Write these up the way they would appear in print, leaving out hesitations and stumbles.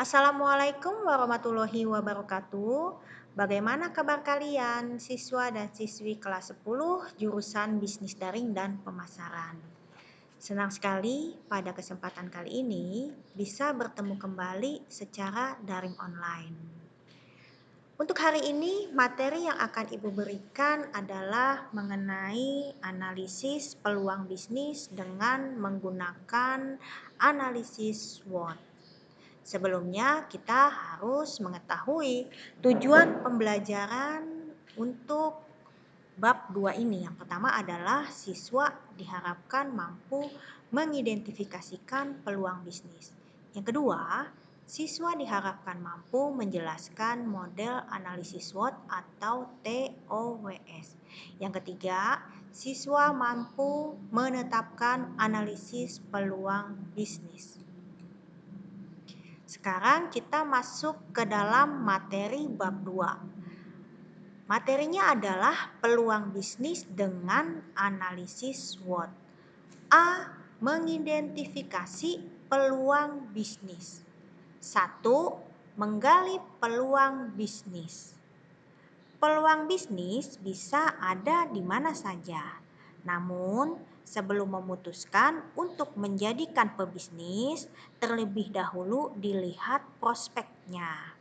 Assalamualaikum warahmatullahi wabarakatuh. Bagaimana kabar kalian, siswa dan siswi kelas 10 jurusan Bisnis Daring dan Pemasaran? Senang sekali pada kesempatan kali ini bisa bertemu kembali secara daring online. Untuk hari ini, materi yang akan Ibu berikan adalah mengenai analisis peluang bisnis dengan menggunakan analisis SWOT. Sebelumnya, kita harus mengetahui tujuan pembelajaran untuk bab 2 ini. Yang pertama adalah siswa diharapkan mampu mengidentifikasikan peluang bisnis. Yang kedua, siswa diharapkan mampu menjelaskan model analisis SWOT atau TOWS. Yang ketiga, siswa mampu menetapkan analisis peluang bisnis. Sekarang kita masuk ke dalam materi bab 2. Materinya adalah peluang bisnis dengan analisis SWOT. A. Mengidentifikasi peluang bisnis. 1. Menggali peluang bisnis. Peluang bisnis bisa ada di mana saja. Namun, sebelum memutuskan untuk menjadikan pebisnis, terlebih dahulu dilihat prospeknya.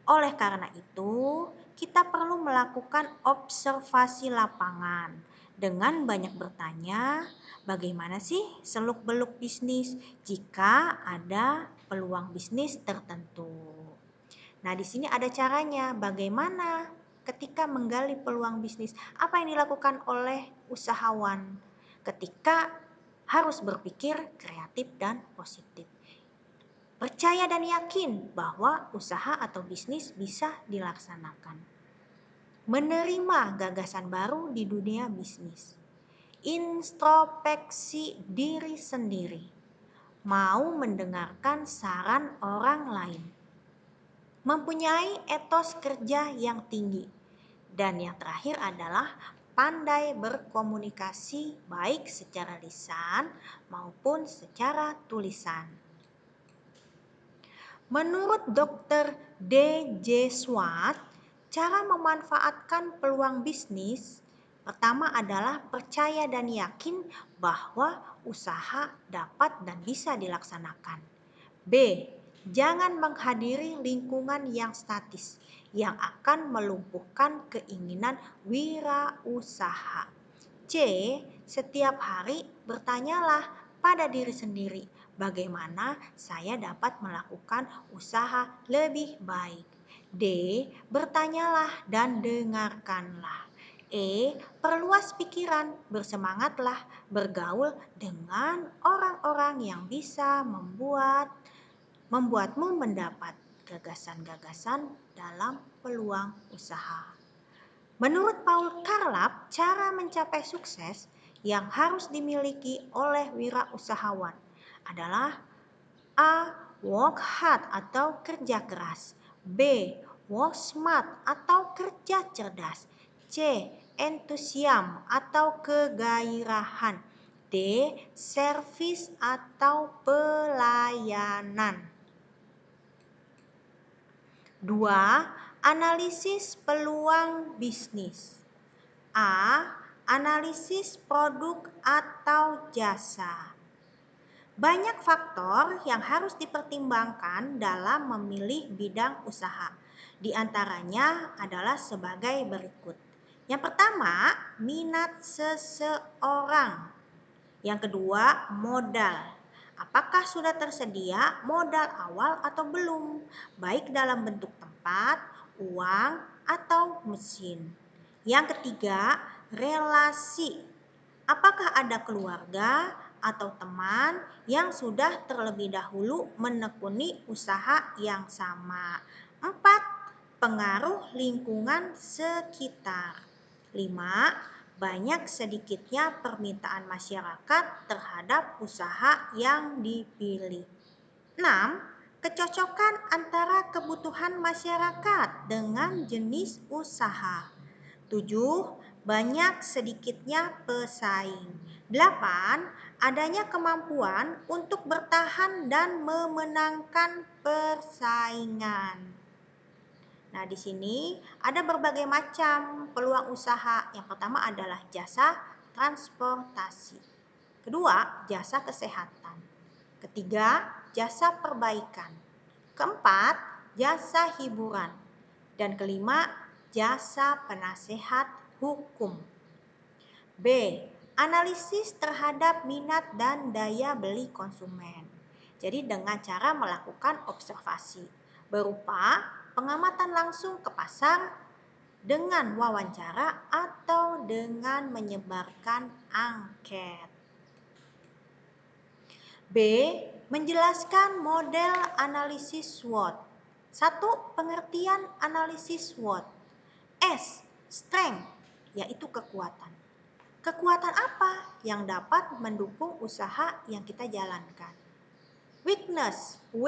Oleh karena itu, kita perlu melakukan observasi lapangan dengan banyak bertanya, bagaimana sih seluk-beluk bisnis jika ada peluang bisnis tertentu. Nah, di sini ada caranya bagaimana ketika menggali peluang bisnis. Apa yang dilakukan oleh usahawan ketika harus berpikir kreatif dan positif. Percaya dan yakin bahwa usaha atau bisnis bisa dilaksanakan. Menerima gagasan baru di dunia bisnis. Introspeksi diri sendiri. Mau mendengarkan saran orang lain. Mempunyai etos kerja yang tinggi. Dan yang terakhir adalah pandai berkomunikasi baik secara lisan maupun secara tulisan. Menurut Dr. D.J. Swart, cara memanfaatkan peluang bisnis pertama adalah percaya dan yakin bahwa usaha dapat dan bisa dilaksanakan. B. Jangan menghadiri lingkungan yang statis yang akan melumpuhkan keinginan wirausaha. C. Setiap hari bertanyalah pada diri sendiri, bagaimana saya dapat melakukan usaha lebih baik. D. Bertanyalah dan dengarkanlah. E. Perluas pikiran, bersemangatlah bergaul dengan orang-orang yang bisa membuatmu mendapat gagasan-gagasan dalam peluang usaha. Menurut Paul Carlap, cara mencapai sukses yang harus dimiliki oleh wirausahawan adalah A. Work hard atau kerja keras. B. Work smart atau kerja cerdas. C. Entusiasm atau kegairahan. D. Service atau pelayanan. 2. Analisis peluang bisnis. A. Analisis produk atau jasa. Banyak faktor yang harus dipertimbangkan dalam memilih bidang usaha. Di antaranya adalah sebagai berikut. Yang pertama, minat seseorang. Yang kedua, modal. Apakah sudah tersedia modal awal atau belum? Baik dalam bentuk tempat, uang, atau mesin. Yang ketiga, relasi. Apakah ada keluarga atau teman yang sudah terlebih dahulu menekuni usaha yang sama? 4. Pengaruh lingkungan sekitar. 5. Banyak sedikitnya permintaan masyarakat terhadap usaha yang dipilih. 6. Kecocokan antara kebutuhan masyarakat dengan jenis usaha. 7. Banyak sedikitnya pesaing. 8. adanya kemampuan untuk bertahan dan memenangkan persaingan. Nah, di sini ada berbagai macam peluang usaha. Yang pertama adalah jasa transportasi. Kedua, jasa kesehatan. Ketiga, jasa perbaikan. Keempat, jasa hiburan. Dan kelima, jasa penasehat hukum. B. Analisis terhadap minat dan daya beli konsumen. Jadi dengan cara melakukan observasi berupa pengamatan langsung ke pasar dengan wawancara atau dengan menyebarkan angket. B. Menjelaskan model analisis SWOT. 1. Pengertian analisis SWOT. S. Strength, yaitu kekuatan. Kekuatan apa yang dapat mendukung usaha yang kita jalankan? Weakness, W.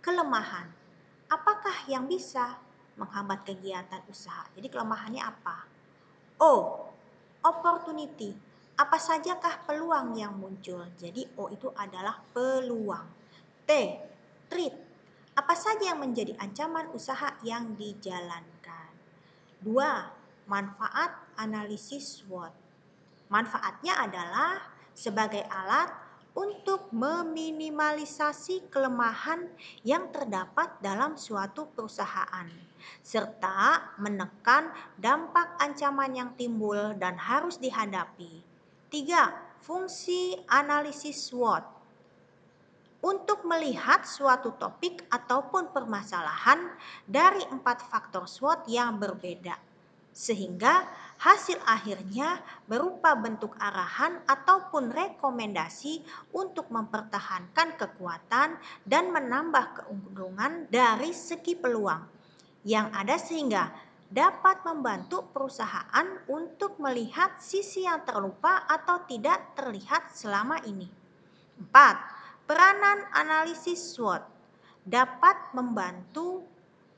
Kelemahan. Apakah yang bisa menghambat kegiatan usaha? Jadi kelemahannya apa? O. Opportunity. Apa sajakah peluang yang muncul? Jadi O itu adalah peluang. T. Threat. Apa saja yang menjadi ancaman usaha yang dijalankan? 2. Manfaat analisis SWOT. Manfaatnya adalah sebagai alat untuk meminimalisasi kelemahan yang terdapat dalam suatu perusahaan, serta menekan dampak ancaman yang timbul dan harus dihadapi. 3. Fungsi analisis SWOT. Untuk melihat suatu topik ataupun permasalahan dari 4 faktor SWOT yang berbeda, sehingga hasil akhirnya berupa bentuk arahan ataupun rekomendasi untuk mempertahankan kekuatan dan menambah keuntungan dari segi peluang yang ada sehingga dapat membantu perusahaan untuk melihat sisi yang terlupa atau tidak terlihat selama ini. 4. Peranan analisis SWOT dapat membantu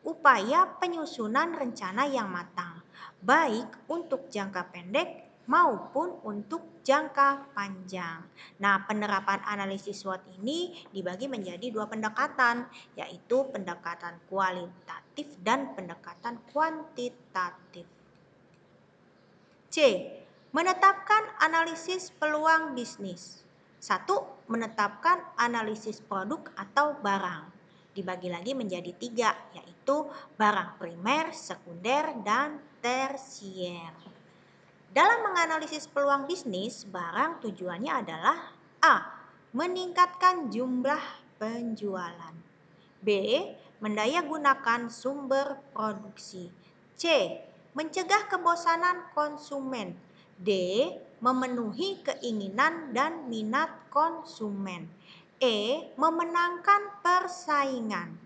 upaya penyusunan rencana yang matang, baik untuk jangka pendek maupun untuk jangka panjang. Nah, penerapan analisis SWOT ini dibagi menjadi 2 pendekatan, yaitu pendekatan kualitatif dan pendekatan kuantitatif. C. Menetapkan analisis peluang bisnis. 1. Menetapkan analisis produk atau barang. Dibagi lagi menjadi 3, yaitu barang primer, sekunder, dan tersier. Dalam menganalisis peluang bisnis, barang tujuannya adalah A. Meningkatkan jumlah penjualan. B. Mendayagunakan sumber produksi. C. Mencegah kebosanan konsumen. D. Memenuhi keinginan dan minat konsumen. E. Memenangkan persaingan.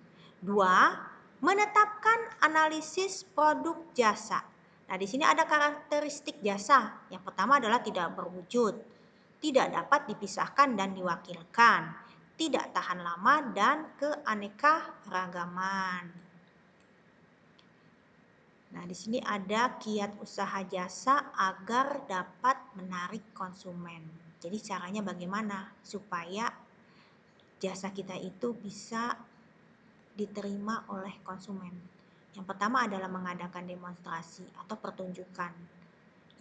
2. Menetapkan analisis produk jasa. Nah, di sini ada karakteristik jasa. Yang pertama adalah tidak berwujud, tidak dapat dipisahkan dan diwakilkan, tidak tahan lama, dan keanekaragaman. Nah, di sini ada kiat usaha jasa agar dapat menarik konsumen. Jadi caranya bagaimana supaya jasa kita itu bisa diterima oleh konsumen? Yang pertama adalah mengadakan demonstrasi atau pertunjukan.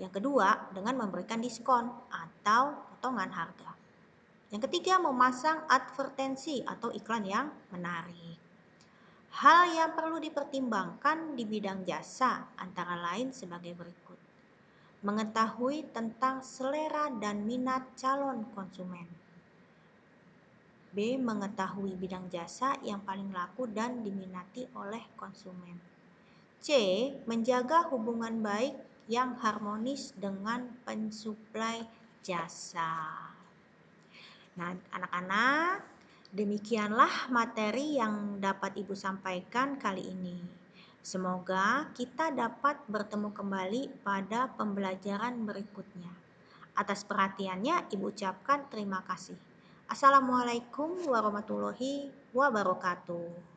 Yang kedua, dengan memberikan diskon atau potongan harga. Yang ketiga, memasang advertensi atau iklan yang menarik. Hal yang perlu dipertimbangkan di bidang jasa antara lain sebagai berikut. Mengetahui tentang selera dan minat calon konsumen. B. Mengetahui bidang jasa yang paling laku dan diminati oleh konsumen. C. Menjaga hubungan baik yang harmonis dengan pensuplai jasa. Nah, anak-anak, demikianlah materi yang dapat Ibu sampaikan kali ini. Semoga kita dapat bertemu kembali pada pembelajaran berikutnya. Atas perhatiannya, Ibu ucapkan terima kasih. Assalamualaikum warahmatullahi wabarakatuh.